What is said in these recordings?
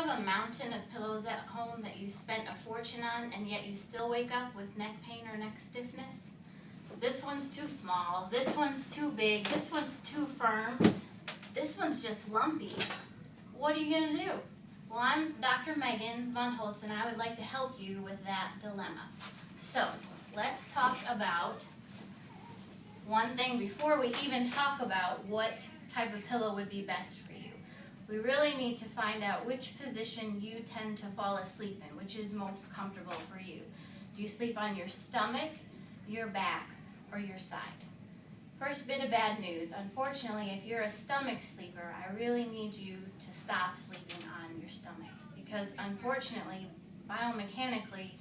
have a mountain of pillows at home that you spent a fortune on and yet you still wake up with neck pain or neck stiffness? This one's too small, this one's too big, this one's too firm, this one's just lumpy. What are you going to do? Well, I'm Dr. Megan Von Holtz and I would like to help you with that dilemma. So, let's talk about one thing before we even talk about what type of pillow would be best for you. We really need to find out which position you tend to fall asleep in, which is most comfortable for you. Do you sleep on your stomach, your back, or your side? First bit of bad news. Unfortunately, if you're a stomach sleeper, I really need you to stop sleeping on your stomach because unfortunately, biomechanically,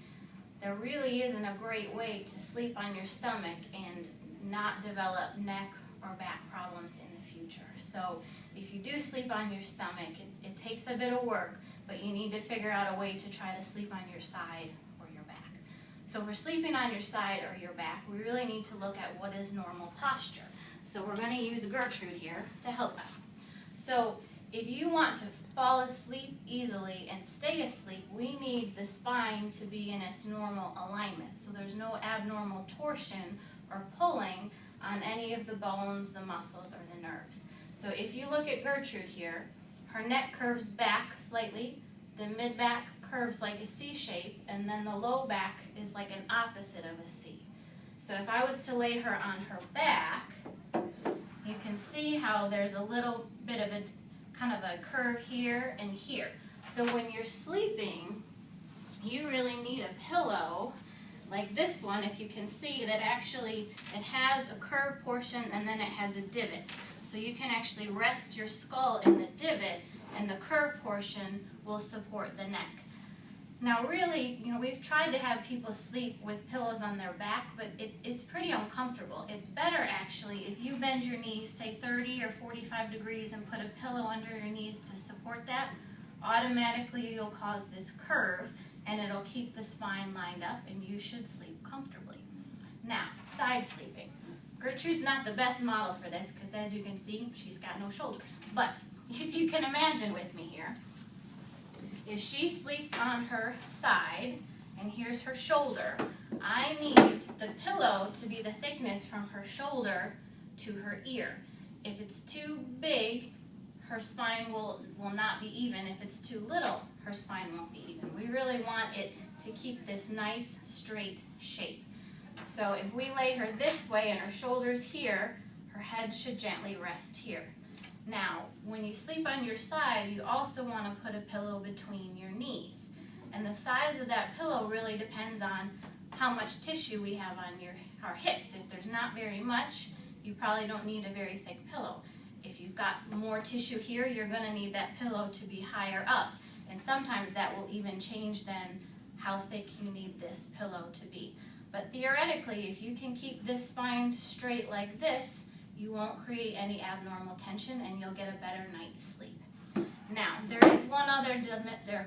there really isn't a great way to sleep on your stomach and not develop neck or back problems in the future. So if you do sleep on your stomach, it takes a bit of work, but you need to figure out a way to try to sleep on your side or your back. So for sleeping on your side or your back, we really need to look at what is normal posture. So we're going to use Gertrude here to help us. So if you want to fall asleep easily and stay asleep, we need the spine to be in its normal alignment. So there's no abnormal torsion or pulling on any of the bones, the muscles, or the nerves. So if you look at Gertrude here, her neck curves back slightly, the mid-back curves like a C shape, and then the low back is like an opposite of a C. So if I was to lay her on her back, you can see how there's a little bit of a kind of a curve here and here. So when you're sleeping, you really need a pillow like this one, if you can see that actually it has a curved portion and then it has a divot. So you can actually rest your skull in the divot and the curved portion will support the neck. Now really, we've tried to have people sleep with pillows on their back, but it's pretty uncomfortable. It's better actually if you bend your knees, say 30 or 45 degrees and put a pillow under your knees to support that, automatically you'll cause this curve and it'll keep the spine lined up and you should sleep comfortably. Now, side sleeping. Gertrude's not the best model for this because as you can see, she's got no shoulders. But if you can imagine with me here, if she sleeps on her side and here's her shoulder, I need the pillow to be the thickness from her shoulder to her ear. If it's too big, her spine will not be even. If it's too little, her spine won't be even. We really want it to keep this nice straight shape. So if we lay her this way and her shoulders here, her head should gently rest here. Now, when you sleep on your side, you also want to put a pillow between your knees. And the size of that pillow really depends on how much tissue we have on our hips. If there's not very much, you probably don't need a very thick pillow. If you've got more tissue here, you're going to need that pillow to be higher up. And sometimes that will even change then how thick you need this pillow to be. But theoretically, if you can keep this spine straight like this, you won't create any abnormal tension and you'll get a better night's sleep. Now, there is one other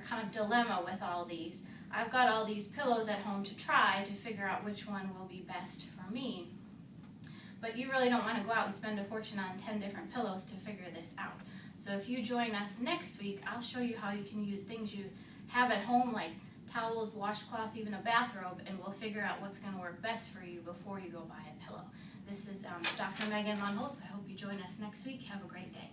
kind of dilemma with all these. I've got all these pillows at home to try to figure out which one will be best for me. But you really don't want to go out and spend a fortune on 10 different pillows to figure this out. So if you join us next week, I'll show you how you can use things you have at home like towels, washcloths, even a bathrobe, and we'll figure out what's going to work best for you before you go buy a pillow. This is Dr. Megan Von Holtz. I hope you join us next week. Have a great day.